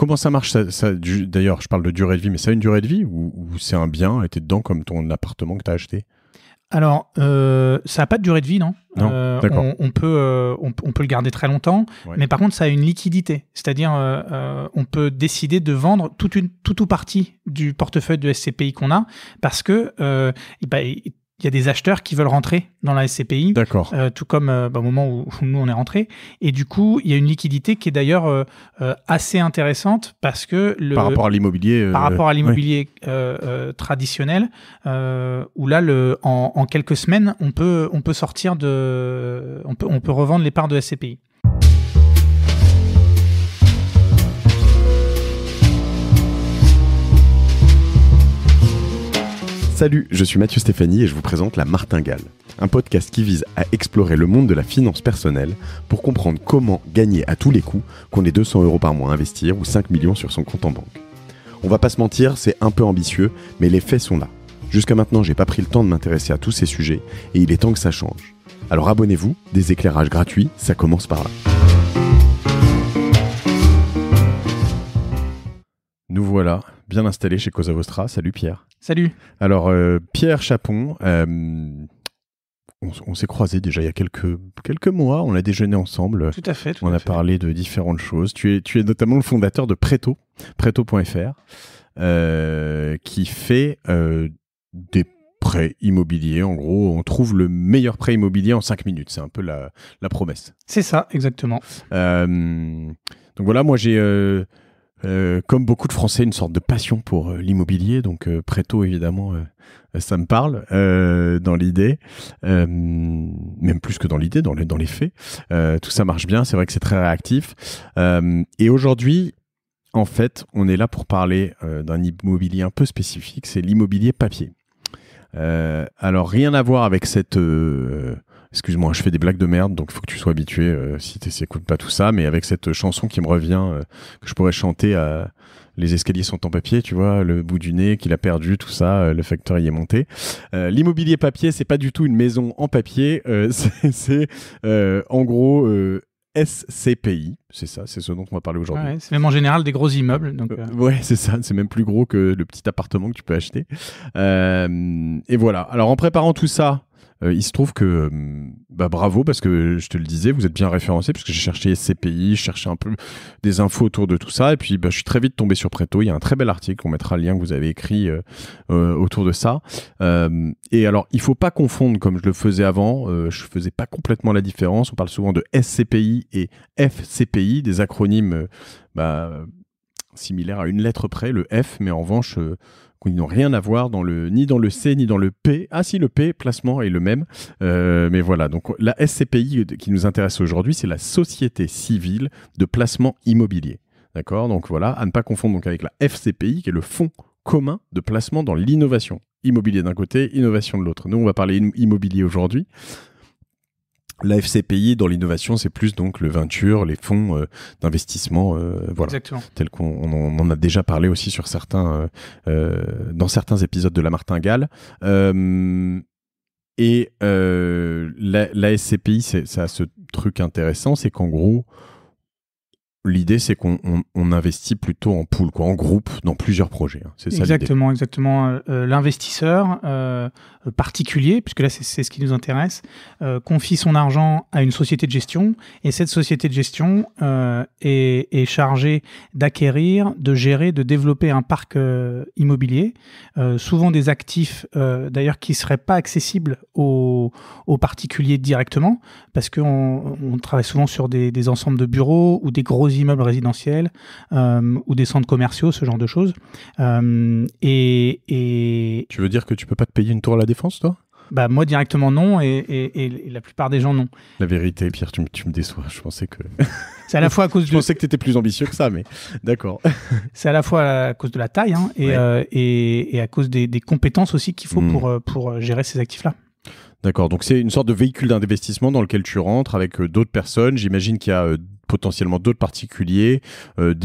comment ça marche d'ailleurs, je parle de durée de vie, mais ça a une durée de vie ou c'est un bien et t'es dedans comme ton appartement que t'as acheté? Alors, ça n'a pas de durée de vie, non. D'accord. On peut le garder très longtemps, mais par contre, ça a une liquidité. C'est-à-dire, on peut décider de vendre tout ou partie du portefeuille de SCPI qu'on a, parce que il y a des acheteurs qui veulent rentrer dans la SCPI, tout comme au moment où nous on est rentrés. Et du coup, il y a une liquidité qui est d'ailleurs assez intéressante parce que par rapport à l'immobilier, traditionnel, où là, en quelques semaines, on peut sortir on peut revendre les parts de SCPI. Salut, je suis Mathieu Stéphanie et je vous présente La Martingale, un podcast qui vise à explorer le monde de la finance personnelle pour comprendre comment gagner à tous les coups, qu'on ait 200 € par mois à investir ou 5 millions sur son compte en banque. On va pas se mentir, c'est un peu ambitieux, mais les faits sont là. Jusqu'à maintenant, j'ai pas pris le temps de m'intéresser à tous ces sujets et il est temps que ça change. Alors abonnez-vous, des éclairages gratuits, ça commence par là. Nous voilà, bien installés chez Cosa Vostra. Salut Pierre. Salut. Alors Pierre Chapon, on s'est croisés déjà il y a quelques mois, on a déjeuné ensemble. Tout à fait. On a parlé de différentes choses. Tu es notamment le fondateur de Preto.fr, qui fait des prêts immobiliers. En gros, on trouve le meilleur prêt immobilier en 5 minutes. C'est un peu la promesse. C'est ça, exactement. Donc voilà, moi j'ai... comme beaucoup de Français, une sorte de passion pour l'immobilier, donc Preto évidemment, ça me parle dans l'idée, même plus que dans l'idée, dans les faits. Tout ça marche bien, c'est vrai que c'est très réactif. Et aujourd'hui, en fait, on est là pour parler d'un immobilier un peu spécifique, c'est l'immobilier papier. Alors rien à voir avec cette... Excuse-moi, je fais des blagues de merde, donc il faut que tu sois habitué si tu n'écoutes pas tout ça, mais avec cette chanson qui me revient, que je pourrais chanter à Les escaliers sont en papier, tu vois, le bout du nez qu'il a perdu, tout ça, le facteur y est monté. L'immobilier papier, c'est pas du tout une maison en papier, c'est en gros SCPI, c'est ça, c'est ce dont on va parler aujourd'hui. Ouais, c'est même en général des gros immeubles. Donc Ouais, c'est ça, c'est même plus gros que le petit appartement que tu peux acheter. Et voilà, alors en préparant tout ça, il se trouve que, bravo, parce que je te le disais, vous êtes bien référencé, puisque j'ai cherché SCPI, je cherchais un peu des infos autour de tout ça, et puis je suis très vite tombé sur Preto. Il y a un très bel article, on mettra le lien que vous avez écrit autour de ça. Et alors, il ne faut pas confondre, comme je le faisais avant, je ne faisais pas complètement la différence. On parle souvent de SCPI et FCPI, des acronymes similaires à une lettre près, le F, mais en revanche... ils n'ont rien à voir ni dans le C ni dans le P. Ah si, le P, placement, est le même. Mais voilà, donc la SCPI qui nous intéresse aujourd'hui, c'est la Société Civile de Placement Immobilier. D'accord ? Donc voilà, à ne pas confondre donc avec la FCPI, qui est le Fonds commun de placement dans l'innovation. Immobilier d'un côté, innovation de l'autre. Nous, on va parler immobilier aujourd'hui. La FCPI, dans l'innovation, c'est plus donc le venture, les fonds d'investissement, voilà. Exactement. Tel qu'on en a déjà parlé aussi sur dans certains épisodes de La Martingale. Et la SCPI, ça a ce truc intéressant, c'est qu'en gros, l'idée, c'est qu'on investit plutôt en pool, en groupe, dans plusieurs projets. Hein. C'est ça exactement. L'investisseur particulier, puisque là, c'est ce qui nous intéresse, confie son argent à une société de gestion, et cette société de gestion est chargée d'acquérir, de gérer, de développer un parc immobilier, souvent des actifs, d'ailleurs, qui ne seraient pas accessibles aux particuliers directement, parce qu'on travaille souvent sur des ensembles de bureaux ou des gros immeubles résidentiels ou des centres commerciaux, ce genre de choses. Et tu veux dire que tu peux pas te payer une tour à la Défense, toi ? Moi directement non, et la plupart des gens non. La vérité, Pierre, tu me déçois. Je pensais que c'est à la fois à cause je pensais que tu étais plus ambitieux que ça, mais d'accord. C'est à la fois à cause de la taille, hein, et à cause des compétences aussi qu'il faut pour gérer ces actifs-là. D'accord, donc c'est une sorte de véhicule d'investissement dans lequel tu rentres avec d'autres personnes. J'imagine qu'il y a potentiellement d'autres particuliers,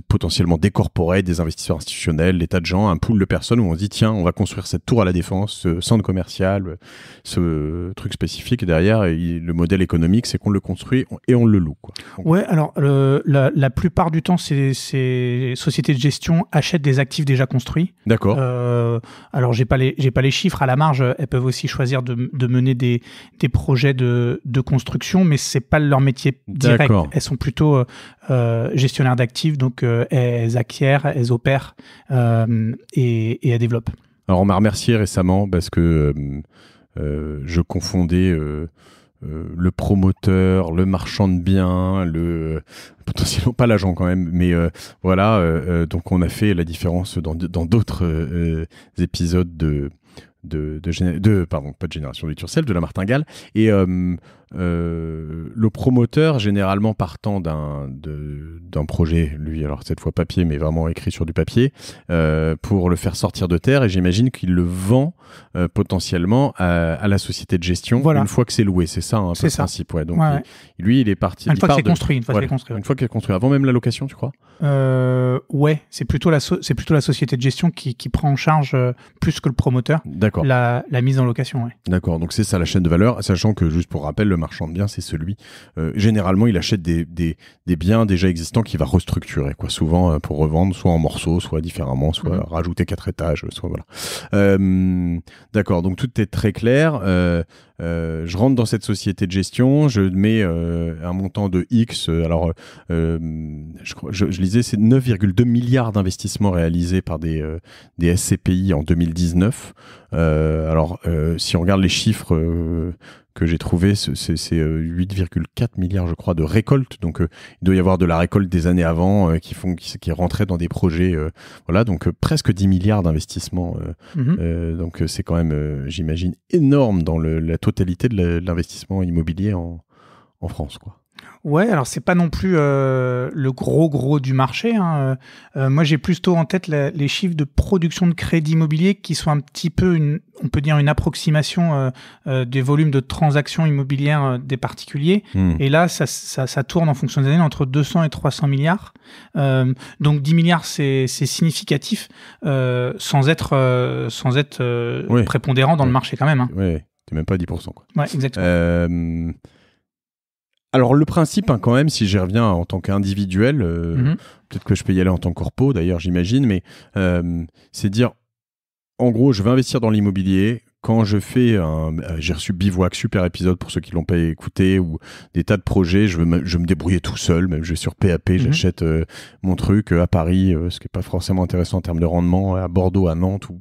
potentiellement des corporates, des investisseurs institutionnels, des tas de gens, un pool de personnes où on se dit tiens, on va construire cette tour à la Défense, ce centre commercial, ce truc spécifique. Et derrière, le modèle économique, c'est qu'on le construit et on le loue, quoi. Donc, ouais, alors la plupart du temps, ces sociétés de gestion achètent des actifs déjà construits. D'accord. Alors j'ai pas les chiffres à la marge. Elles peuvent aussi choisir de mener des projets de construction, mais c'est pas leur métier direct. D'accord. Elles sont plutôt gestionnaires d'actifs, donc elles acquièrent, elles opèrent et elles développent. Alors on m'a remercié récemment parce que je confondais le promoteur, le marchand de biens, potentiellement pas l'agent quand même, mais voilà. Donc on a fait la différence dans d'autres épisodes pardon, pas de Génération du Turcel, de la Martingale. Et le promoteur, généralement partant d'un projet, lui, alors cette fois papier, mais vraiment écrit sur du papier, pour le faire sortir de terre, et j'imagine qu'il le vend potentiellement à la société de gestion une fois que c'est loué. C'est ça, un peu le principe. Ouais. Donc lui, il est parti. Une fois que c'est construit. Une fois qu'il est construit. Avant même la location, tu crois ? Ouais, c'est plutôt la société de gestion qui prend en charge plus que le promoteur. D'accord. La mise en location, ouais. D'accord, donc c'est ça la chaîne de valeur, sachant que, juste pour rappel, le marchand de biens, c'est celui, généralement, il achète des biens déjà existants qu'il va restructurer, quoi, souvent pour revendre, soit en morceaux, soit différemment, soit rajouter 4 étages, soit voilà. D'accord, donc tout est très clair. Je rentre dans cette société de gestion, je mets un montant de X, je lisais, c'est 9,2 milliards d'investissements réalisés par des SCPI en 2019. Si on regarde les chiffres que j'ai trouvés, c'est 8,4 milliards, je crois, de récoltes. Donc, il doit y avoir de la récolte des années avant qui rentraient dans des projets. Voilà, donc presque 10 milliards d'investissements. Donc, c'est quand même, j'imagine, énorme dans la totalité de l'investissement immobilier en France, quoi. Ouais, alors c'est pas non plus le gros du marché, hein. Moi, j'ai plutôt en tête les chiffres de production de crédit immobilier qui sont un petit peu on peut dire une approximation des volumes de transactions immobilières des particuliers. Et là, ça tourne en fonction des années entre 200 et 300 milliards. Donc 10 milliards, c'est significatif, sans être prépondérant dans le marché quand même. Hein. Ouais, c'est même pas 10%, quoi. Ouais, exactement. Alors le principe, hein, quand même, si j'y reviens en tant qu'individuel, peut-être que je peux y aller en tant que corpo, d'ailleurs j'imagine, mais c'est dire, en gros, je vais investir dans l'immobilier. Quand je fais j'ai reçu Bivouac, super épisode pour ceux qui l'ont pas écouté, ou des tas de projets, je me débrouiller tout seul, même je vais sur PAP, j'achète mon truc à Paris, ce qui est pas forcément intéressant en termes de rendement, à Bordeaux, à Nantes, ou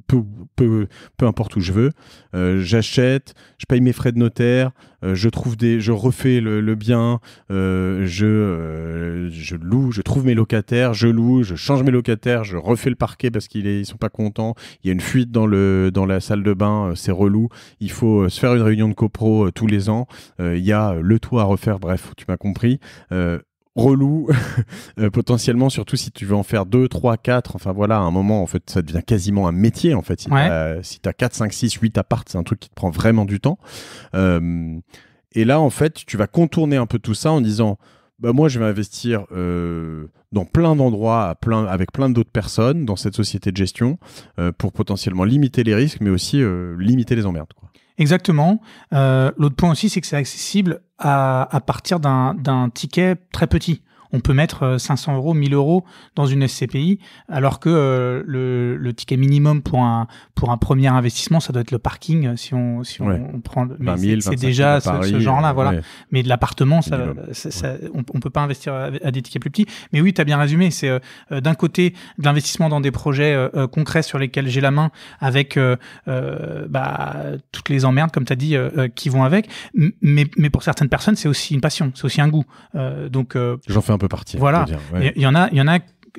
peu importe où je veux. J'achète, je paye mes frais de notaire, je refais le bien, je loue, je trouve mes locataires, je loue, je change mes locataires, je refais le parquet parce qu'ils sont pas contents, il y a une fuite dans la salle de bain, c'est relou, il faut se faire une réunion de copro tous les ans, il y a le toit à refaire, bref, tu m'as compris. Relou, potentiellement, surtout si tu veux en faire 2, 3, 4, enfin voilà, à un moment, en fait, ça devient quasiment un métier, en fait. Si t'as 4, 5, 6, 8 apparts, c'est un truc qui te prend vraiment du temps. Et là, en fait, tu vas contourner un peu tout ça en disant, bah, moi, je vais investir dans plein d'endroits, avec plein d'autres personnes, dans cette société de gestion, pour potentiellement limiter les risques, mais aussi limiter les emmerdes, quoi. Exactement. L'autre point aussi, c'est que c'est accessible à partir d'un ticket très petit. On peut mettre 500 euros, 1000 euros dans une SCPI, alors que le ticket minimum pour un premier investissement, ça doit être le parking, si on prend le... 20 000, c'est déjà ce genre-là, voilà. Ouais. Mais de l'appartement, on peut pas investir à des tickets plus petits. Mais oui, tu as bien résumé. C'est d'un côté de l'investissement dans des projets concrets sur lesquels j'ai la main, avec toutes les emmerdes, comme tu as dit, qui vont avec. Mais pour certaines personnes, c'est aussi une passion, c'est aussi un goût. Donc j'en fais un peu partie. Voilà. Il y en a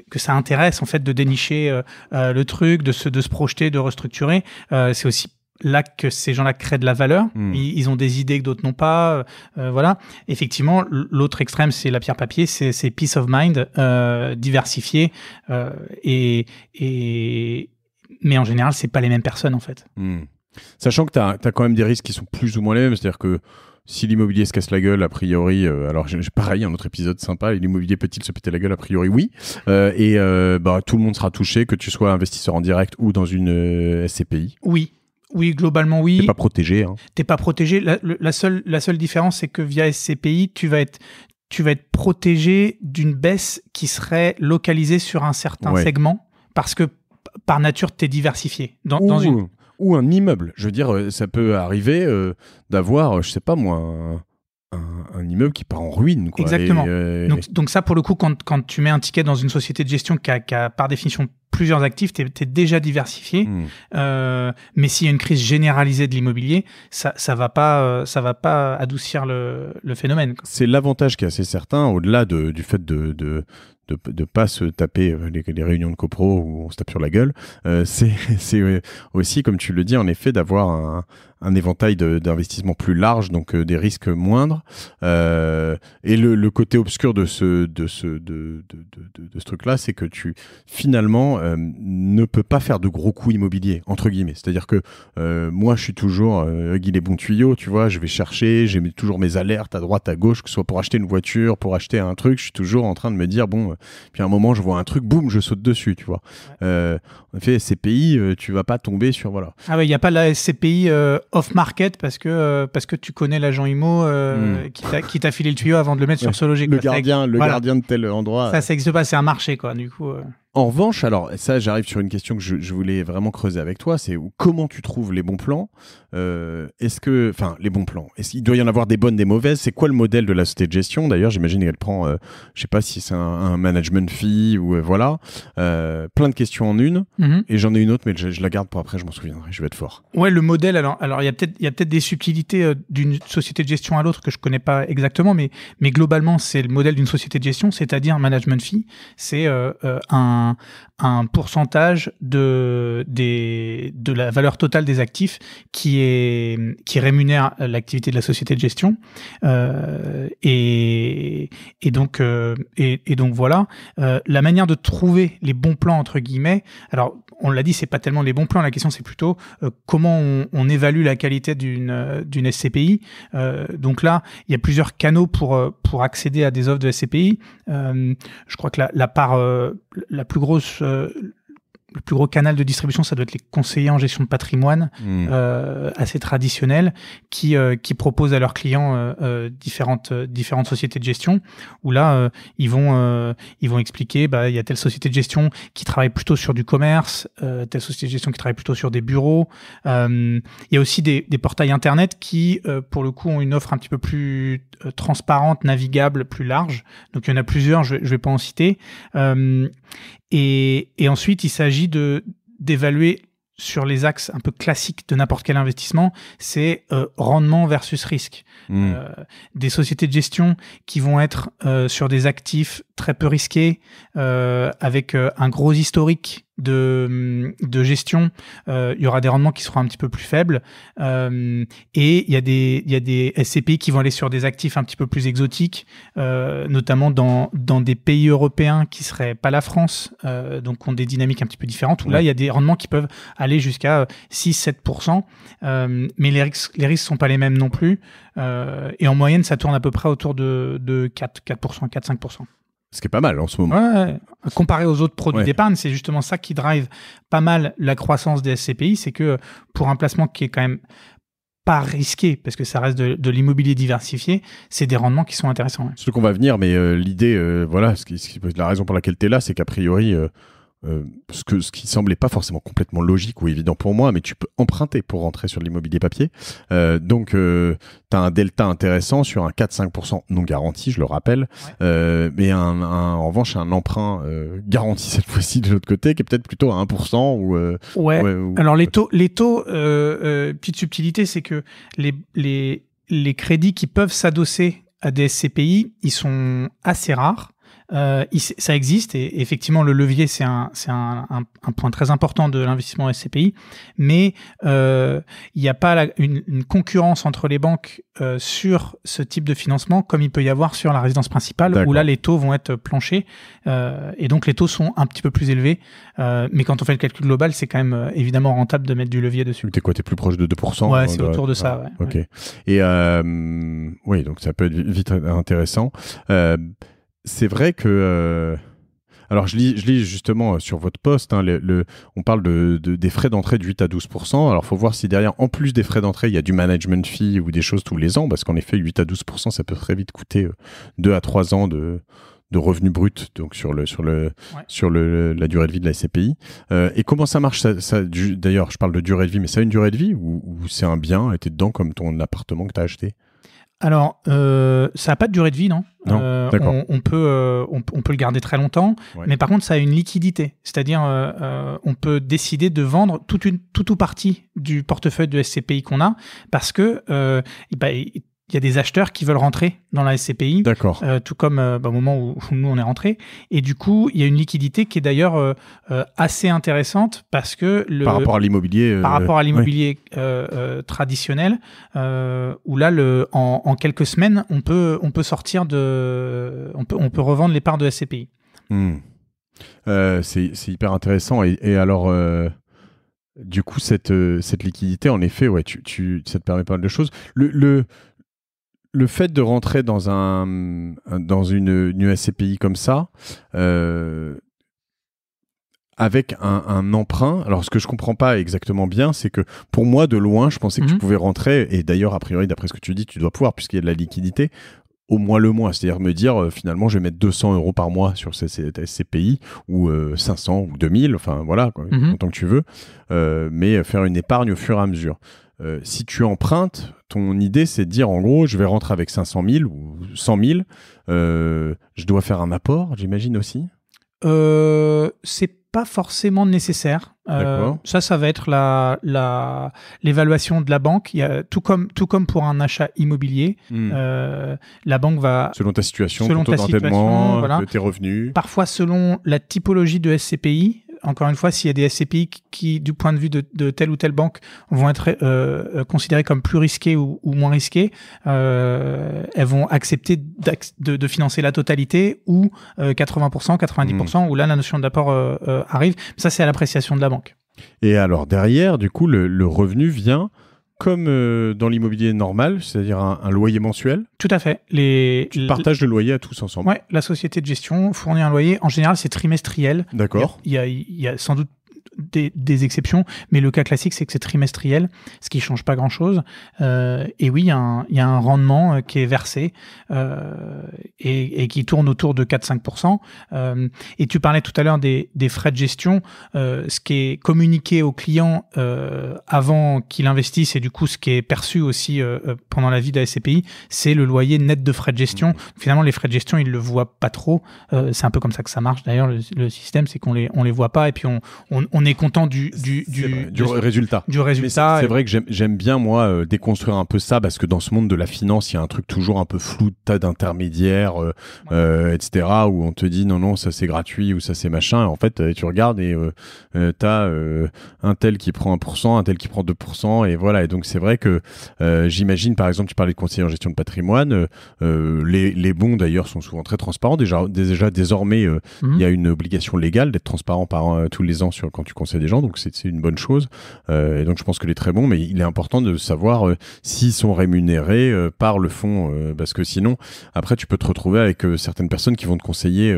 que ça intéresse en fait de dénicher le truc, de se projeter, de restructurer. C'est aussi là que ces gens-là créent de la valeur. Ils ont des idées que d'autres n'ont pas. Voilà. Effectivement, l'autre extrême, c'est la pierre papier, c'est peace of mind, diversifié. Mais en général, c'est pas les mêmes personnes en fait. Sachant que tu as quand même des risques qui sont plus ou moins les mêmes. C'est-à-dire que si l'immobilier se casse la gueule, a priori, alors pareil, un autre épisode sympa, l'immobilier peut-il se péter la gueule, a priori oui, et tout le monde sera touché, que tu sois investisseur en direct ou dans une SCPI. Oui, globalement oui. T'es pas protégé. Hein. T'es pas protégé. La seule différence, c'est que via SCPI, tu vas être protégé d'une baisse qui serait localisée sur un certain segment, parce que par nature, t'es diversifié. Ou un immeuble. Je veux dire, ça peut arriver d'avoir, je sais pas moi, un immeuble qui part en ruine. Quoi. Exactement. Donc ça, pour le coup, quand tu mets un ticket dans une société de gestion qui a par définition plusieurs actifs, t'es déjà diversifié. Mais s'il y a une crise généralisée de l'immobilier, ça va pas adoucir le phénomène. Quoi. C'est l'avantage qui est assez certain, au-delà du fait de pas se taper les réunions de copro où on se tape sur la gueule, c'est aussi, comme tu le dis, en effet, d'avoir un éventail d'investissement plus large, donc des risques moindres. Et le côté obscur de ce truc-là, c'est que tu, finalement, ne peux pas faire de gros coups immobiliers, entre guillemets. C'est-à-dire que moi, je suis toujours Guy les bons tuyaux, tu vois, je vais chercher, j'ai toujours mes alertes à droite, à gauche, que ce soit pour acheter une voiture, pour acheter un truc, je suis toujours en train de me dire, bon, puis à un moment, je vois un truc, boum, je saute dessus, tu vois. En effet, SCPI, tu vas pas tomber sur, voilà. Ah ouais, il n'y a pas la SCPI off-market parce que tu connais l'agent IMO qui t'a filé le tuyau avant de le mettre sur SoLoger. Le gardien de tel endroit. Ça n'existe pas, c'est un marché, quoi, du coup. En revanche, alors ça, j'arrive sur une question que je voulais vraiment creuser avec toi, c'est comment tu trouves les bons plans. Les bons plans, est-ce qu'il doit y en avoir des bonnes, des mauvaises? C'est quoi le modèle de la société de gestion? D'ailleurs, j'imagine qu'elle prend, je sais pas si c'est un management fee ou voilà, plein de questions en une. Et j'en ai une autre, mais je la garde pour après, je m'en souviendrai, je vais être fort. Ouais, le modèle, alors il y a peut-être des subtilités d'une société de gestion à l'autre que je connais pas exactement, mais globalement, c'est le modèle d'une société de gestion, c'est-à-dire un management fee, c'est un pourcentage de la valeur totale des actifs qui rémunère l'activité de la société de gestion. Et donc voilà. La manière de trouver les bons plans, entre guillemets, alors on l'a dit, c'est pas tellement les bons plans, la question c'est plutôt comment on évalue la qualité d'une SCPI. Donc là, il y a plusieurs canaux pour accéder à des offres de SCPI. Je crois que la part la plus grosse, le plus gros canal de distribution, ça doit être les conseillers en gestion de patrimoine, assez traditionnels, qui proposent à leurs clients différentes sociétés de gestion, où là ils vont expliquer, il y a telle société de gestion qui travaille plutôt sur du commerce, telle société de gestion qui travaille plutôt sur des bureaux. Il y a aussi des portails internet qui pour le coup ont une offre un petit peu plus transparente, navigable, plus large. Donc il y en a plusieurs, je vais pas en citer. Et ensuite, il s'agit d'évaluer sur les axes un peu classiques de n'importe quel investissement, c'est rendement versus risque. Des sociétés de gestion qui vont être sur des actifs très peu risqués, avec un gros historique de gestion, il y aura des rendements qui seront un petit peu plus faibles, et il y a des SCPI qui vont aller sur des actifs un petit peu plus exotiques, notamment dans des pays européens qui seraient pas la France, donc ont des dynamiques un petit peu différentes, où là il y a des rendements qui peuvent aller jusqu'à 6-7%, mais les risques sont pas les mêmes non plus, et en moyenne ça tourne à peu près autour de 4%, 5%. Ce qui est pas mal en ce moment. Ouais. Comparé aux autres produits d'épargne, c'est justement ça qui drive pas mal la croissance des SCPI. C'est que pour un placement qui est quand même pas risqué, parce que ça reste de l'immobilier diversifié, c'est des rendements qui sont intéressants. Ouais. Surtout qu'on va venir, mais l'idée, la raison pour laquelle tu es là, c'est qu'a priori, ce qui semblait pas forcément complètement logique ou évident pour moi, mais tu peux emprunter pour rentrer sur l'immobilier papier. Donc, tu as un delta intéressant sur un 4-5% non garanti, je le rappelle, mais en revanche, un emprunt garanti cette fois-ci de l'autre côté, qui est peut-être plutôt à 1%. Alors, les taux, petite subtilité, c'est que les crédits qui peuvent s'adosser à des SCPI, ils sont assez rares. Ça existe et effectivement le levier c'est un point très important de l'investissement SCPI, mais il n'y a pas une concurrence entre les banques sur ce type de financement comme il peut y avoir sur la résidence principale. D'accord. Où là les taux vont être planchers et donc les taux sont un petit peu plus élevés, mais quand on fait le calcul global c'est quand même évidemment rentable de mettre du levier dessus. T'es quoi, t'es plus proche de 2%? Ouais, c'est autour de ça. Ouais. Ok. Et oui, donc ça peut être vite intéressant. C'est vrai que alors je lis justement sur votre post, hein, on parle des frais d'entrée de 8 à 12%. Alors il faut voir si derrière, en plus des frais d'entrée, il y a du management fee ou des choses tous les ans, parce qu'en effet 8 à 12%, ça peut très vite coûter 2 à 3 ans de revenus bruts, donc sur la durée de vie de la SCPI. Et comment ça marche d'ailleurs, je parle de durée de vie, mais ça a une durée de vie ou c'est un bien et t'es dedans comme ton appartement que t'as acheté? Alors, ça n'a pas de durée de vie, non. D'accord. On peut le garder très longtemps, mais par contre, ça a une liquidité. C'est-à-dire, on peut décider de vendre toute ou partie du portefeuille de SCPI qu'on a, parce que il y a des acheteurs qui veulent rentrer dans la SCPI, tout comme au moment où nous on est rentrés. Et du coup, il y a une liquidité qui est d'ailleurs assez intéressante parce que par rapport à l'immobilier, traditionnel, où là, en quelques semaines, on peut sortir on peut revendre les parts de SCPI. C'est hyper intéressant. Et alors. Du coup, cette liquidité, en effet, ça te permet pas mal de choses. Le fait de rentrer dans une SCPI comme ça, avec un emprunt, alors ce que je comprends pas exactement bien, c'est que pour moi, de loin, je pensais que tu pouvais rentrer, et d'ailleurs, a priori, d'après ce que tu dis, tu dois pouvoir, puisqu'il y a de la liquidité, au moins le mois, c'est-à-dire me dire, finalement, je vais mettre 200 € par mois sur cette SCPI, ou 500 ou 2000, enfin voilà, quoi, autant que tu veux, mais faire une épargne au fur et à mesure. Si tu empruntes, ton idée, c'est de dire, en gros, je vais rentrer avec 500 000 ou 100 000. Je dois faire un apport, j'imagine aussi. C'est pas forcément nécessaire. Ça va être l'évaluation de la banque. Tout comme pour un achat immobilier, la banque va... Selon ta situation, ton taux d'endettement, tes revenus. Parfois, selon la typologie de SCPI. Encore une fois, s'il y a des SCPI qui, du point de vue de telle ou telle banque, vont être considérées comme plus risquées ou moins risquées, elles vont accepter de financer la totalité ou 80%, 90%, où là, la notion d'apport arrive. Ça, c'est à l'appréciation de la banque. Et alors, derrière, du coup, le revenu vient comme dans l'immobilier normal, c'est-à-dire un loyer mensuel. Tout à fait. Tu partages le loyer à tous ensemble. Oui, la société de gestion fournit un loyer. En général, c'est trimestriel. D'accord. Il y a sans doute des exceptions, mais le cas classique, c'est que c'est trimestriel, ce qui ne change pas grand-chose. Et oui, il y a un rendement qui est versé et qui tourne autour de 4-5%. Et tu parlais tout à l'heure des frais de gestion. Ce qui est communiqué au client avant qu'il investisse et du coup, ce qui est perçu aussi pendant la vie de la SCPI, c'est le loyer net de frais de gestion. Finalement, les frais de gestion, ils ne le voient pas trop. C'est un peu comme ça que ça marche. D'ailleurs, le système, c'est qu'on les voit pas et puis on est content du résultat. Du résultat. C'est vrai que j'aime bien, moi, déconstruire un peu ça, parce que dans ce monde de la finance, il y a un truc toujours un peu flou, tas d'intermédiaires, etc., où on te dit non, ça c'est gratuit ou ça c'est machin. En fait, tu regardes et t'as un tel qui prend 1%, un tel qui prend 2%, et voilà. Et donc, c'est vrai que j'imagine, par exemple, tu parlais de conseiller en gestion de patrimoine, les bons d'ailleurs sont souvent très transparents. Déjà désormais, il y a une obligation légale d'être transparent tous les ans quand tu conseilles des gens, donc c'est une bonne chose. Et donc je pense que les très bons, mais il est important de savoir s'ils sont rémunérés par le fonds, parce que sinon, après, tu peux te retrouver avec certaines personnes qui vont te conseiller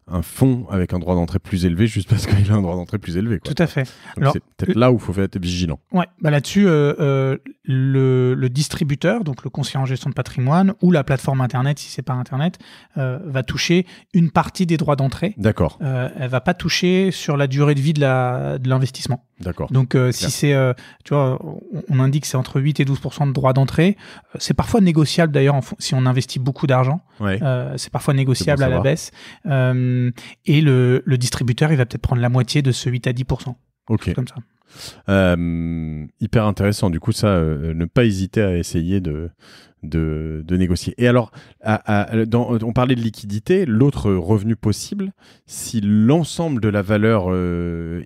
un fonds avec un droit d'entrée plus élevé juste parce qu'il a un droit d'entrée plus élevé, quoi. Tout à fait. Donc c'est peut-être là où il faut être vigilant. Ouais, là-dessus, le distributeur, donc le conseiller en gestion de patrimoine ou la plateforme Internet, si c'est pas Internet, va toucher une partie des droits d'entrée. D'accord. Elle va pas toucher sur la durée de vie de l'investissement. D'accord. Donc, si c'est, tu vois, on indique que c'est entre 8 et 12% de droits d'entrée. C'est parfois négociable d'ailleurs si on investit beaucoup d'argent. Ouais. C'est parfois négociable à la baisse. Et le distributeur, il va peut-être prendre la moitié de ce 8 à 10%. Ok. Comme ça. Hyper intéressant. Du coup, ça, ne pas hésiter à essayer de négocier. Et alors, on parlait de liquidité. L'autre revenu possible, si l'ensemble de la valeur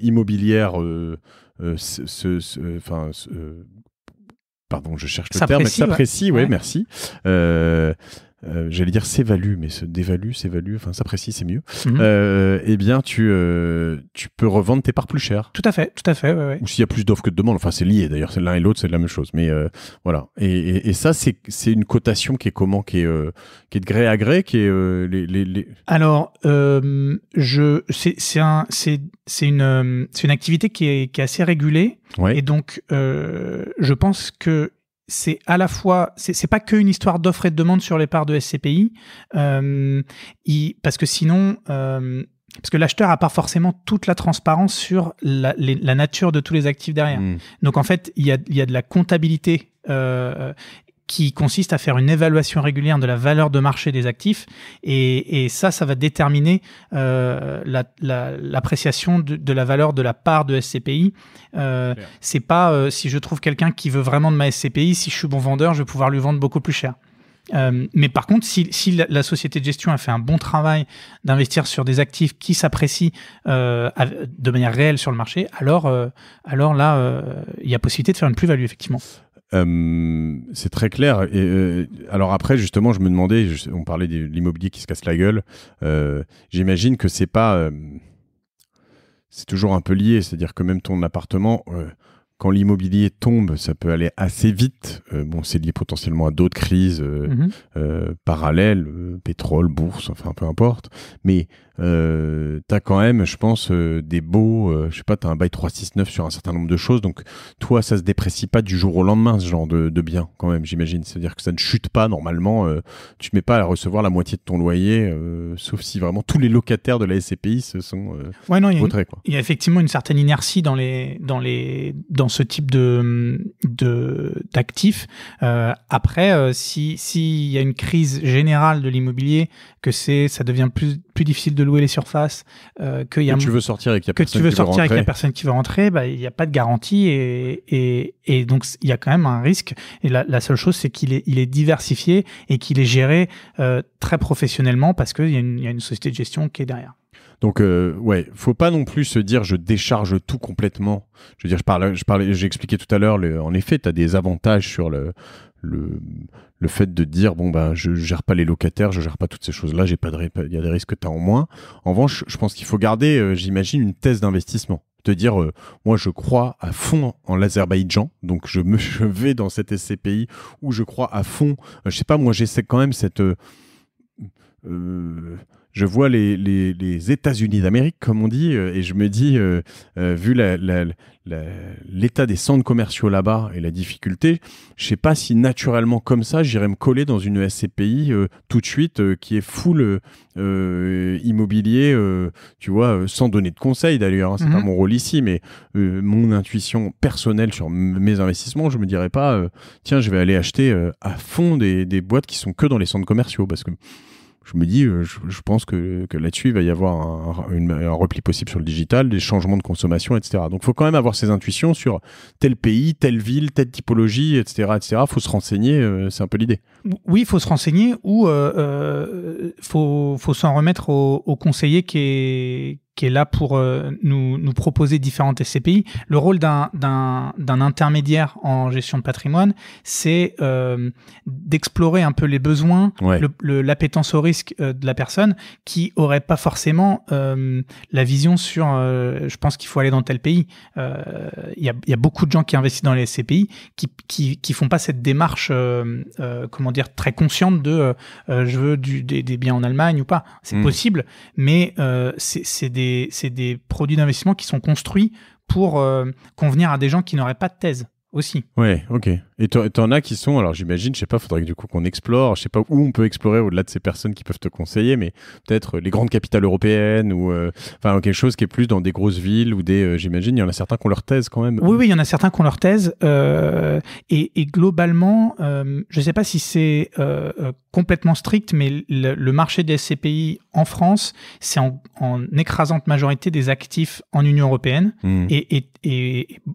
immobilière pardon, je cherche le terme, s'apprécie, ouais, merci. J'allais dire s'évalue, mais dévalue, s'évalue, enfin s'apprécie, c'est mieux. Eh bien, tu peux revendre tes parts plus cher. Tout à fait, ouais. Ou s'il y a plus d'offres que de demandes, enfin c'est lié d'ailleurs, c'est l'un et l'autre, c'est la même chose. Mais voilà. Et ça, c'est une cotation qui est comment, qui est de gré à gré, qui est Alors, c'est une activité qui est assez régulée, ouais. Et donc je pense que c'est à la fois, c'est pas qu'une histoire d'offre et de demande sur les parts de SCPI, parce que sinon, parce que l'acheteur n'a pas forcément toute la transparence sur la nature de tous les actifs derrière. Donc en fait, il y a de la comptabilité qui consiste à faire une évaluation régulière de la valeur de marché des actifs, et ça va déterminer l'appréciation de la valeur de la part de SCPI. C'est pas si je trouve quelqu'un qui veut vraiment de ma SCPI, si je suis bon vendeur, je vais pouvoir lui vendre beaucoup plus cher. Mais par contre, si la société de gestion a fait un bon travail d'investir sur des actifs qui s'apprécient de manière réelle sur le marché, alors là, il y a possibilité de faire une plus-value, effectivement. C'est très clair. Et, alors après, justement, je me demandais, on parlait de l'immobilier qui se casse la gueule. J'imagine que c'est pas... c'est toujours un peu lié. C'est-à-dire que même ton appartement, quand l'immobilier tombe, ça peut aller assez vite. Bon, c'est lié potentiellement à d'autres crises parallèles, pétrole, bourse, enfin peu importe. Mais t'as quand même, je pense, des baux, je sais pas, t'as un bail 369 sur un certain nombre de choses, donc toi, ça se déprécie pas du jour au lendemain, ce genre de bien, quand même, j'imagine. C'est-à-dire que ça ne chute pas, normalement, tu te mets pas à recevoir la moitié de ton loyer, sauf si vraiment tous les locataires de la SCPI se sont vautrés, quoi. Il y a effectivement une certaine inertie dans ce type d'actifs. Après, s'il y a une crise générale de l'immobilier, que ça devient plus difficile de louer les surfaces, que tu veux sortir et qu'il y a personne qui veut rentrer, bah, il n'y a pas de garantie, et donc il y a quand même un risque. Et la seule chose, c'est qu'il est diversifié et qu'il est géré très professionnellement, parce qu'il y a une société de gestion qui est derrière. Donc, ouais, faut pas non plus se dire je décharge tout complètement. Je veux dire, j'ai expliqué tout à l'heure, en effet, tu as des avantages sur le fait de dire bon ben je gère pas les locataires, je gère pas toutes ces choses-là, il y a des risques que tu as en moins. En revanche, je pense qu'il faut garder, j'imagine, une thèse d'investissement. Te dire moi je crois à fond en l'Azerbaïdjan, donc je vais dans cette SCPI où je crois à fond. Je sais pas, moi j'essaie quand même cette je vois les États-Unis d'Amérique, comme on dit, et je me dis, vu l'état des centres commerciaux là-bas et la difficulté, je sais pas si naturellement comme ça, j'irais me coller dans une SCPI tout de suite qui est full immobilier, tu vois, sans donner de conseils d'ailleurs, hein, c'est pas mon rôle ici, mais mon intuition personnelle sur mes investissements, je me dirais pas, tiens, je vais aller acheter à fond des boîtes qui sont que dans les centres commerciaux, parce que je me dis, je pense que là-dessus, il va y avoir un repli possible sur le digital, des changements de consommation, etc. Donc, il faut quand même avoir ses intuitions sur tel pays, telle ville, telle typologie, etc. Il faut se renseigner, c'est un peu l'idée. Oui, il faut se renseigner, ou faut s'en remettre au conseiller qui est là pour nous proposer différentes SCPI. Le rôle d'un intermédiaire en gestion de patrimoine, c'est d'explorer un peu les besoins, ouais. L'appétence au risque de la personne qui aurait pas forcément la vision sur je pense qu'il faut aller dans tel pays. Il y a beaucoup de gens qui investissent dans les SCPI qui font pas cette démarche comment dire, très consciente de je veux des biens en Allemagne ou pas. C'est possible, mais c'est des produits d'investissement qui sont construits pour convenir à des gens qui n'auraient pas de thèse aussi. Ouais, ok. Et t'en as qui sont, alors j'imagine, je sais pas, faudrait que du coup qu'on explore, je sais pas où on peut explorer au-delà de ces personnes qui peuvent te conseiller, mais peut-être les grandes capitales européennes ou enfin quelque chose qui est plus dans des grosses villes ou j'imagine, il y en a certains qui ont leur thèse quand même. Oui, il y en a certains qui ont leur thèse et globalement, je sais pas si c'est complètement strict, mais le marché des SCPI en France, c'est en écrasante majorité des actifs en Union européenne et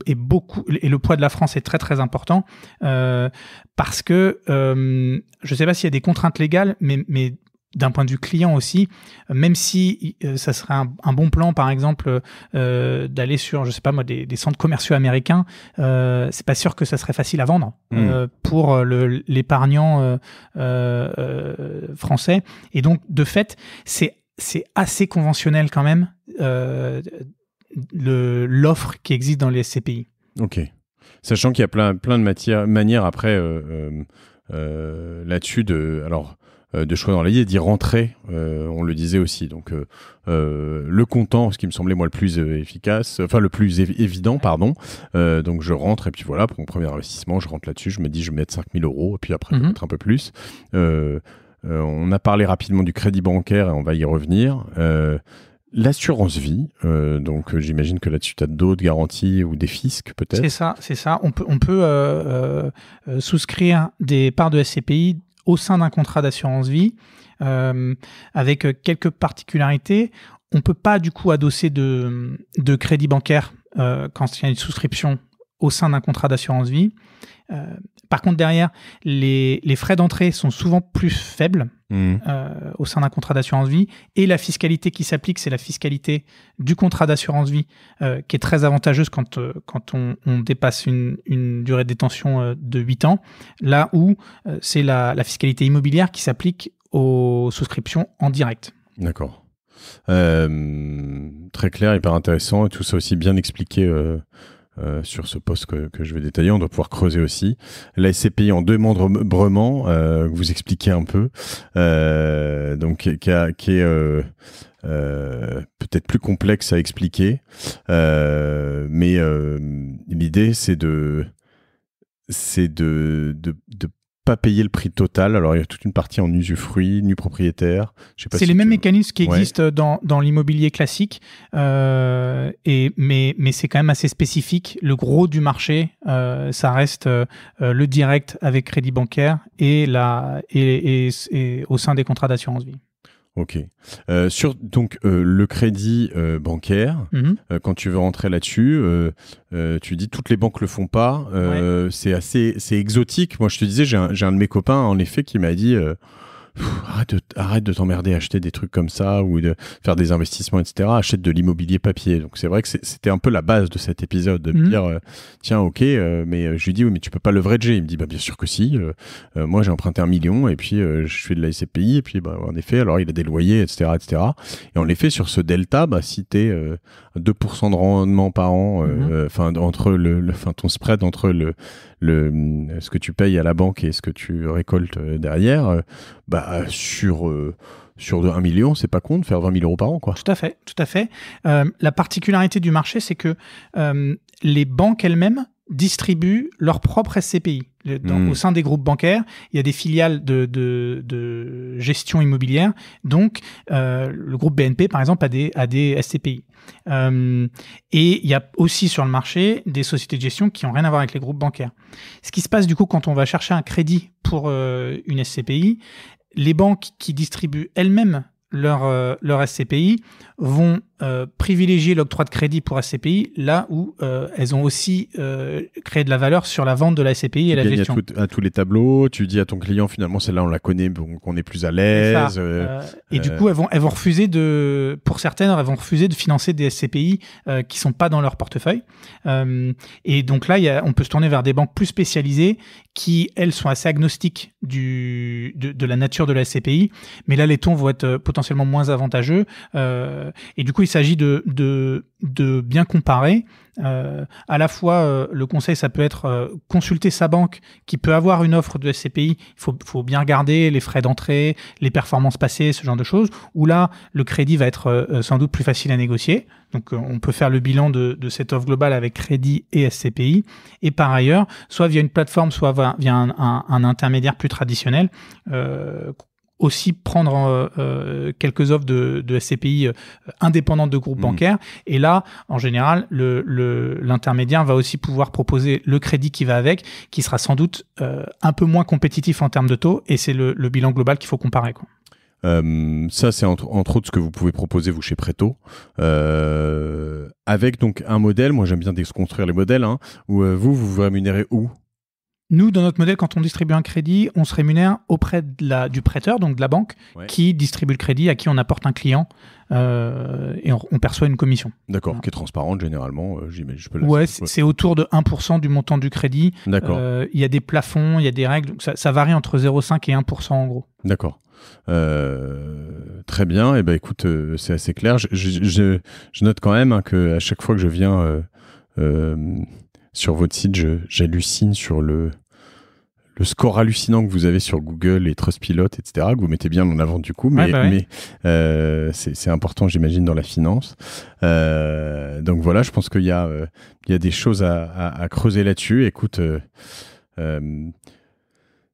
le poids de la France est très très important parce que je ne sais pas s'il y a des contraintes légales, mais d'un point de vue client aussi, même si ça serait un bon plan, par exemple, d'aller sur, je sais pas moi, des centres commerciaux américains, c'est pas sûr que ça serait facile à vendre pour l'épargnant français. Et donc, de fait, c'est assez conventionnel quand même l'offre qui existe dans les SCPI. Ok. Sachant qu'il y a plein de manières après là-dessus de choix dans la vie, d'y rentrer, on le disait aussi. Donc, le comptant, ce qui me semblait moi le plus efficace, enfin le plus évident, pardon. Donc, je rentre et puis voilà, pour mon premier investissement, je rentre là-dessus, je me dis, je vais mettre 5 000 € et puis après, je vais mettre un peu plus. On a parlé rapidement du crédit bancaire et on va y revenir. L'assurance vie, donc j'imagine que là-dessus, tu as d'autres garanties ou des fiscs peut-être. C'est ça. On peut souscrire des parts de SCPI au sein d'un contrat d'assurance vie, avec quelques particularités. On ne peut pas du coup adosser de crédit bancaire quand il y a une souscription au sein d'un contrat d'assurance vie. Par contre, derrière, les frais d'entrée sont souvent plus faibles au sein d'un contrat d'assurance vie, et la fiscalité qui s'applique, c'est la fiscalité du contrat d'assurance vie, qui est très avantageuse quand on dépasse une durée de détention de 8 ans, là où c'est la fiscalité immobilière qui s'applique aux souscriptions en direct. D'accord. Très clair, hyper intéressant, et tout ça aussi bien expliqué sur ce poste que je vais détailler. On doit pouvoir creuser aussi. La SCPI en démembrement, que vous expliquez un peu, donc qui est peut-être plus complexe à expliquer, mais l'idée c'est de pas payer le prix total. Alors, il y a toute une partie en usufruit, nu propriétaire. Je sais pas c'est les mêmes mécanismes qui existent dans l'immobilier classique, mais c'est quand même assez spécifique. Le gros du marché, ça reste le direct avec crédit bancaire et au sein des contrats d'assurance vie. Ok. Donc, le crédit bancaire, quand tu veux rentrer là-dessus, tu dis toutes les banques le font pas. C'est exotique. Moi, je te disais, j'ai un de mes copains, en effet, qui m'a dit arrête de t'emmerder à acheter des trucs comme ça ou de faire des investissements, etc. Achète de l'immobilier papier. Donc, c'est vrai que c'était un peu la base de cet épisode, de me dire tiens, ok, mais je lui dis oui, mais tu peux pas leverager. Il me dit bah bien sûr que si. Moi, j'ai emprunté 1 million et puis je fais de la SCPI et puis bah, en effet, alors il a des loyers, etc., etc. Et en effet, sur ce delta, bah, si t'es à 2% de rendement par an, ton spread entre ce que tu payes à la banque et ce que tu récoltes derrière, sur 1 million, c'est pas con de faire 20 000 € par an, quoi. Tout à fait. La particularité du marché, c'est que les banques elles-mêmes distribuent leur propre SCPI. Au sein des groupes bancaires, il y a des filiales de gestion immobilière. Donc, le groupe BNP, par exemple, a des SCPI. Et il y a aussi sur le marché des sociétés de gestion qui n'ont rien à voir avec les groupes bancaires. Ce qui se passe du coup quand on va chercher un crédit pour une SCPI, les banques qui distribuent elles-mêmes leur SCPI vont privilégier l'octroi de crédit pour SCPI là où elles ont aussi créé de la valeur sur la vente de la SCPI et la gestion. À tous les tableaux, tu dis à ton client finalement celle-là on la connaît, donc on est plus à l'aise. Et du coup elles vont refuser pour certaines, elles vont refuser de financer des SCPI qui sont pas dans leur portefeuille. Et donc là on peut se tourner vers des banques plus spécialisées qui elles sont assez agnostiques de la nature de la SCPI, mais là les taux vont être potentiellement moins avantageux. Et du coup, il s'agit de bien comparer. À la fois, le conseil, ça peut être consulter sa banque qui peut avoir une offre de SCPI. Il faut bien regarder les frais d'entrée, les performances passées, ce genre de choses. Où là, le crédit va être sans doute plus facile à négocier. Donc, on peut faire le bilan de cette offre globale avec crédit et SCPI. Et par ailleurs, soit via une plateforme, soit via un intermédiaire plus traditionnel, aussi prendre quelques offres de SCPI indépendantes de groupes bancaires. Et là, en général, l'intermédiaire va aussi pouvoir proposer le crédit qui va avec, qui sera sans doute un peu moins compétitif en termes de taux. Et c'est le bilan global qu'il faut comparer, quoi. Ça, c'est entre autres ce que vous pouvez proposer, vous, chez Preto. Avec donc un modèle, moi j'aime bien déconstruire les modèles, hein, où vous rémunérez où ? Nous, dans notre modèle, quand on distribue un crédit, on se rémunère auprès du prêteur, donc de la banque, qui distribue le crédit, à qui on apporte un client, et on perçoit une commission. D'accord, voilà. Qui est transparente généralement, j'imagine. C'est autour de 1% du montant du crédit. D'accord. Il y a des plafonds, il y a des règles, donc ça varie entre 0,5 et 1% en gros. D'accord. Très bien, et ben écoute, c'est assez clair. Je note quand même, hein, qu'à chaque fois que je viens sur votre site, j'hallucine sur le score hallucinant que vous avez sur Google et Trustpilot, etc., que vous mettez bien en avant du coup, mais c'est important, j'imagine, dans la finance. Donc voilà, je pense qu'il y a des choses à creuser là-dessus. Écoute,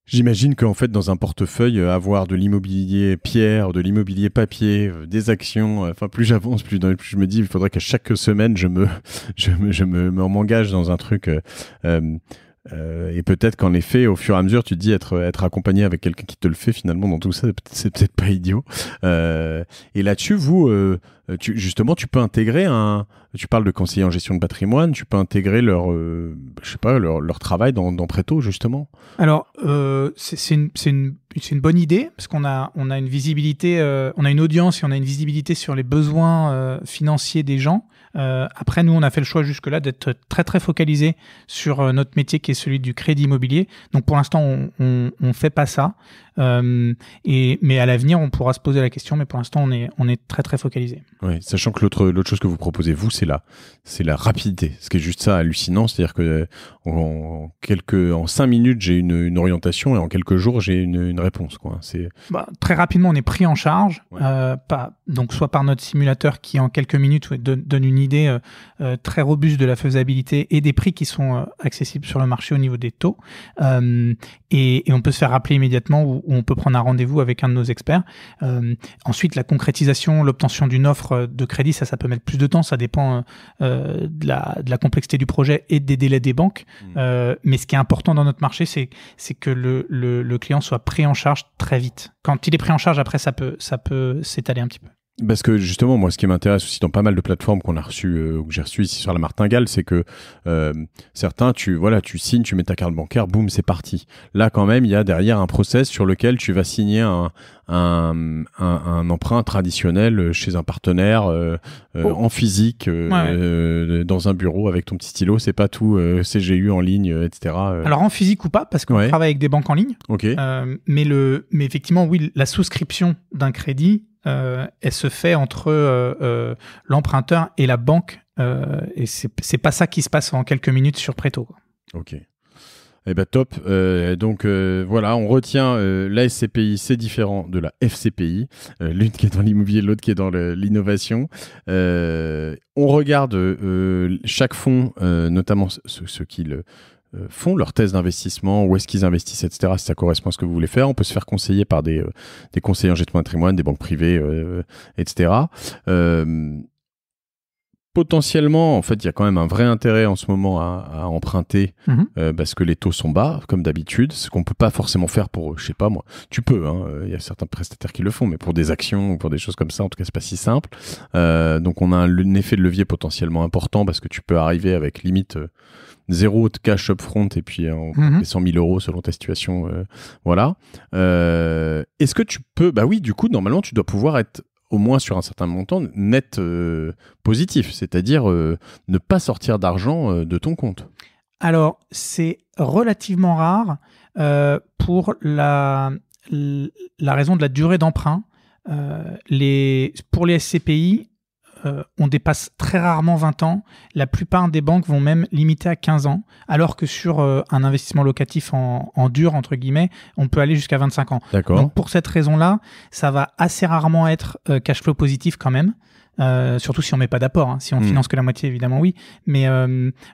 j'imagine qu'en fait, dans un portefeuille, avoir de l'immobilier pierre, de l'immobilier papier, des actions, enfin, plus j'avance, plus je me dis, il faudrait qu'à chaque semaine, je m'engage dans un truc. Et peut-être qu'en effet, au fur et à mesure, tu te dis être accompagné avec quelqu'un qui te le fait, finalement, dans tout ça, c'est peut-être pas idiot. Et là-dessus, vous, justement, tu peux intégrer tu parles de conseiller en gestion de patrimoine, tu peux intégrer leur travail dans Preto, justement. Alors, c'est une bonne idée, parce qu'on a une visibilité, on a une audience et on a une visibilité sur les besoins financiers des gens. Après, nous, on a fait le choix jusque-là d'être très, très focalisé sur notre métier qui est celui du crédit immobilier. Donc, pour l'instant, on fait pas ça. Mais à l'avenir, on pourra se poser la question. Mais pour l'instant, on est très, très focalisé. Oui, sachant que l'autre chose que vous proposez, vous, c'est la rapidité. Ce qui est juste ça hallucinant. C'est-à-dire que en 5 minutes, j'ai une orientation et en quelques jours, j'ai une réponse, quoi. Très rapidement, on est pris en charge. Donc, soit par notre simulateur qui, en quelques minutes, donne une idée très robuste de la faisabilité et des prix qui sont accessibles sur le marché au niveau des taux. Et on peut se faire rappeler immédiatement ou on peut prendre un rendez-vous avec un de nos experts. Ensuite, la concrétisation, l'obtention d'une offre de crédit, ça peut mettre plus de temps. Ça dépend de la complexité du projet et des délais des banques. Mais ce qui est important dans notre marché, c'est que le client soit pris en charge très vite. Quand il est pris en charge, après, ça peut s'étaler un petit peu. Parce que justement, moi, ce qui m'intéresse aussi dans pas mal de plateformes qu'on a reçues, ou que j'ai reçues ici sur la Martingale, c'est que certains, tu signes, tu mets ta carte bancaire, boum, c'est parti. Là, quand même, il y a derrière un process sur lequel tu vas signer un emprunt traditionnel chez un partenaire en physique, dans un bureau avec ton petit stylo. C'est pas tout CGU en ligne, etc. Alors en physique ou pas, parce qu'on travaille avec des banques en ligne. Okay. Mais effectivement, oui, la souscription d'un crédit, elle se fait entre l'emprunteur et la banque, et c'est pas ça qui se passe en quelques minutes sur Preto, quoi. Ok. Eh ben top. Donc voilà, on retient la SCPI, c'est différent de la FCPI, l'une qui est dans l'immobilier, l'autre qui est dans l'innovation. On regarde chaque fonds, notamment ceux qui font leur thèse d'investissement, où est-ce qu'ils investissent, etc. Si ça correspond à ce que vous voulez faire, on peut se faire conseiller par des conseillers en gestion de patrimoine, des banques privées, etc. Potentiellement, en fait, il y a quand même un vrai intérêt en ce moment à emprunter parce que les taux sont bas, comme d'habitude. Ce qu'on peut pas forcément faire pour, je sais pas moi, tu peux, hein, y a certains prestataires qui le font, mais pour des actions ou pour des choses comme ça, en tout cas, c'est pas si simple. Donc, on a un effet de levier potentiellement important parce que tu peux arriver avec limite 0 de cash upfront et puis 100 000 euros selon ta situation. Voilà. Est-ce que tu peux... Bah oui, du coup, normalement, tu dois pouvoir être au moins sur un certain montant net positif, c'est-à-dire ne pas sortir d'argent de ton compte. Alors, c'est relativement rare pour la raison de la durée d'emprunt. Pour les SCPI, on dépasse très rarement 20 ans. La plupart des banques vont même limiter à 15 ans, alors que sur un investissement locatif en dur, entre guillemets, on peut aller jusqu'à 25 ans. D'accord. Donc pour cette raison-là, ça va assez rarement être cash flow positif quand même. Surtout si on met pas d'apport, hein. Si on finance que la moitié, évidemment oui, mais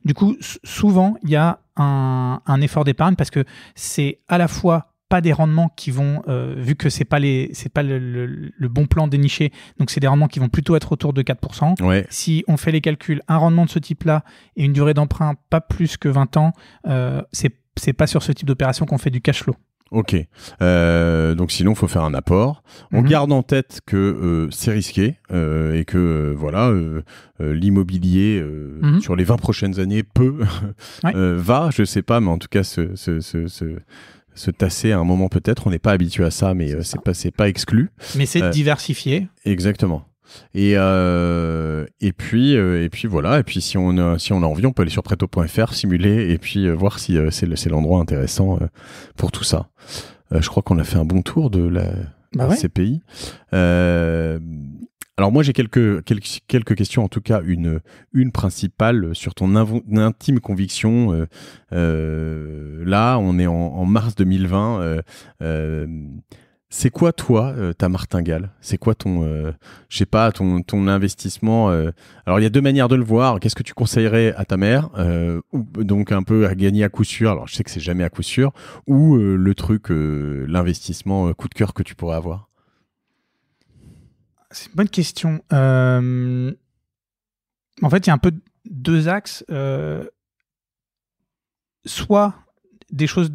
du coup souvent il y a un effort d'épargne parce que c'est à la fois pas des rendements qui vont, vu que c'est pas le bon plan déniché, donc c'est des rendements qui vont plutôt être autour de 4%. Ouais. Si on fait les calculs, un rendement de ce type-là et une durée d'emprunt pas plus que 20 ans, c'est pas sur ce type d'opération qu'on fait du cash flow. Ok. Donc sinon, il faut faire un apport. On garde en tête que c'est risqué et que voilà, l'immobilier sur les 20 prochaines années va, je sais pas, mais en tout cas se tasser à un moment peut-être. On n'est pas habitué à ça, mais c'est pas exclu. Mais c'est diversifié. Exactement. Et puis voilà. Et puis si on a envie, on peut aller sur Preto.fr, simuler et puis voir si c'est l'endroit intéressant pour tout ça. Je crois qu'on a fait un bon tour de la CPI. Alors moi j'ai quelques questions, en tout cas une principale sur ton intime conviction. Là, on est en mars 2020. C'est quoi, toi, ta martingale ? C'est quoi ton investissement Alors, il y a deux manières de le voir. Qu'est-ce que tu conseillerais à ta mère ou donc un peu à gagner à coup sûr. Alors, je sais que c'est jamais à coup sûr. Ou l'investissement coup de cœur que tu pourrais avoir ? C'est une bonne question. En fait, il y a un peu deux axes. Soit des choses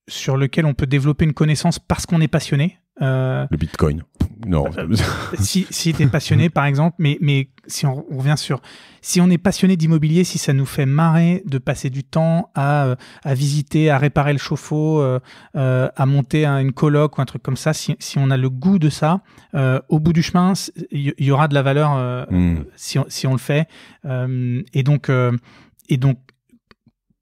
sur lesquelles on peut développer une connaissance parce qu'on est passionné. Le Bitcoin. Non. Si tu es passionné, par exemple, mais si on revient sur... Si on est passionné d'immobilier, si ça nous fait marrer de passer du temps à visiter, à réparer le chauffe-eau, à monter une coloc ou un truc comme ça, si on a le goût de ça, au bout du chemin, il y aura de la valeur si on le fait. Et donc,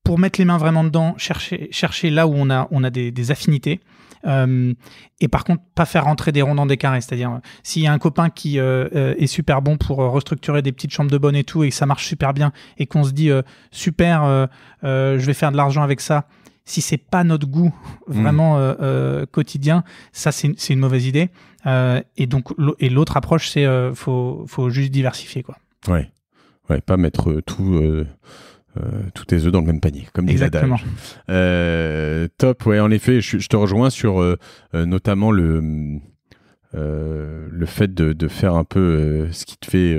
pour mettre les mains vraiment dedans, chercher là où on a des affinités. Et par contre, pas faire rentrer des ronds dans des carrés. C'est-à-dire, s'il y a un copain qui est super bon pour restructurer des petites chambres de bonne et tout, et que ça marche super bien, et qu'on se dit super, je vais faire de l'argent avec ça. Si c'est pas notre goût vraiment quotidien, ça c'est une mauvaise idée. Et donc l'autre approche, c'est faut juste diversifier, quoi. Ouais, pas mettre tous tes œufs dans le même panier, comme dit l'adage. Top, ouais, en effet, je te rejoins sur notamment le fait de faire un peu ce qui te fait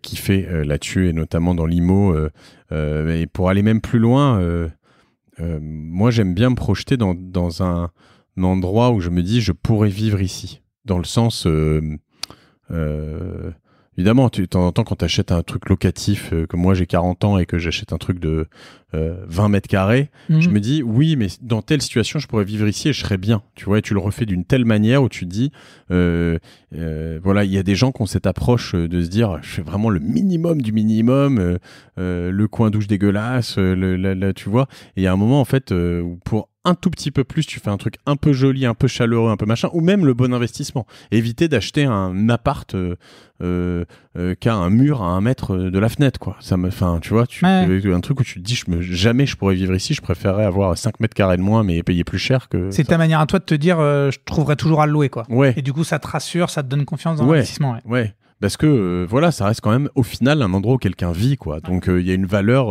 kiffer là-dessus, et notamment dans l'IMO. Et pour aller même plus loin, moi j'aime bien me projeter dans un endroit où je me dis je pourrais vivre ici, dans le sens... évidemment, de temps en temps, quand tu achètes un truc locatif, que moi j'ai 40 ans et que j'achète un truc de 20 mètres carrés, je me dis, oui, mais dans telle situation, je pourrais vivre ici et je serais bien. Tu vois, et tu le refais d'une telle manière où tu te dis, voilà, il y a des gens qui ont cette approche de se dire, je fais vraiment le minimum du minimum, le coin douche dégueulasse, tu vois. Et il y a un moment, en fait, où pour un tout petit peu plus, tu fais un truc un peu joli, un peu chaleureux, un peu machin, ou même le bon investissement. Éviter d'acheter un appart qui a un mur à 1 mètre de la fenêtre, quoi. Tu vois, un truc où tu te dis, jamais je pourrais vivre ici, je préférerais avoir 5 mètres carrés de moins, mais payer plus cher que... C'est ta manière à toi de te dire, je trouverai toujours à le louer, quoi. Ouais. Et du coup, ça te rassure, ça te donne confiance dans l'investissement. Ouais. Parce que voilà, ça reste quand même au final un endroit où quelqu'un vit, quoi. Donc il y a une valeur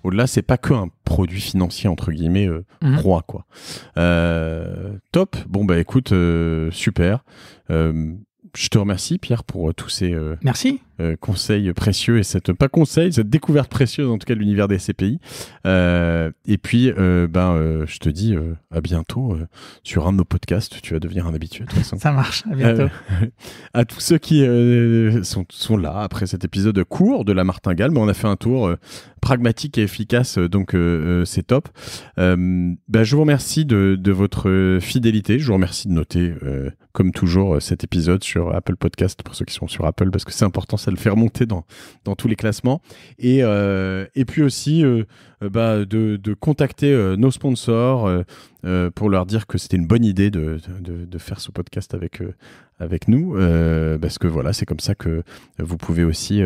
au-delà, c'est pas qu'un produit financier entre guillemets roi, quoi. Top. Bon bah écoute, super. Je te remercie, Pierre, pour tous ces Merci. Conseils précieux et cette découverte précieuse en tout cas de l'univers des CPI. Et puis je te dis à bientôt sur un de nos podcasts. Tu vas devenir un habitué de toute façon. Ça marche, à bientôt. À tous ceux qui sont là après cet épisode court de la martingale, on a fait un tour pragmatique et efficace, donc c'est top. Je vous remercie de votre fidélité. Je vous remercie de noter comme toujours cet épisode sur Apple Podcast pour ceux qui sont sur Apple, parce que c'est important, ça le fait remonter dans tous les classements. Et puis aussi de contacter nos sponsors pour leur dire que c'était une bonne idée de faire ce podcast avec nous, parce que voilà, c'est comme ça que vous pouvez aussi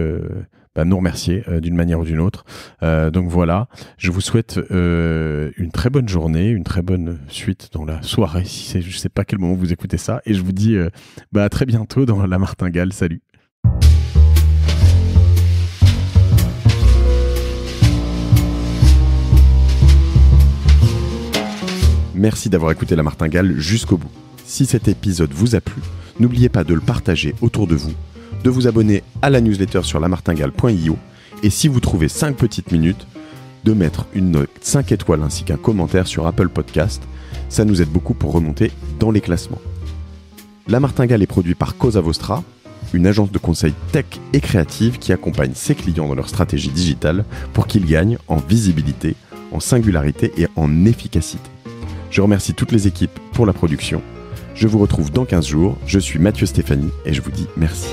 nous remercier d'une manière ou d'une autre. Donc voilà, je vous souhaite une très bonne journée, une très bonne suite dans la soirée, je sais pas quel moment vous écoutez ça, et je vous dis à très bientôt dans la martingale. Salut. Merci d'avoir écouté la martingale jusqu'au bout. Si cet épisode vous a plu, n'oubliez pas de le partager autour de vous, de vous abonner à la newsletter sur lamartingale.io, et si vous trouvez 5 petites minutes, de mettre une note 5 étoiles ainsi qu'un commentaire sur Apple Podcast. Ça nous aide beaucoup pour remonter dans les classements. La Martingale est produite par Cosa Vostra, une agence de conseil tech et créative qui accompagne ses clients dans leur stratégie digitale pour qu'ils gagnent en visibilité, en singularité et en efficacité. Je remercie toutes les équipes pour la production. Je vous retrouve dans 15 jours. Je suis Mathieu Stéphanie et je vous dis merci.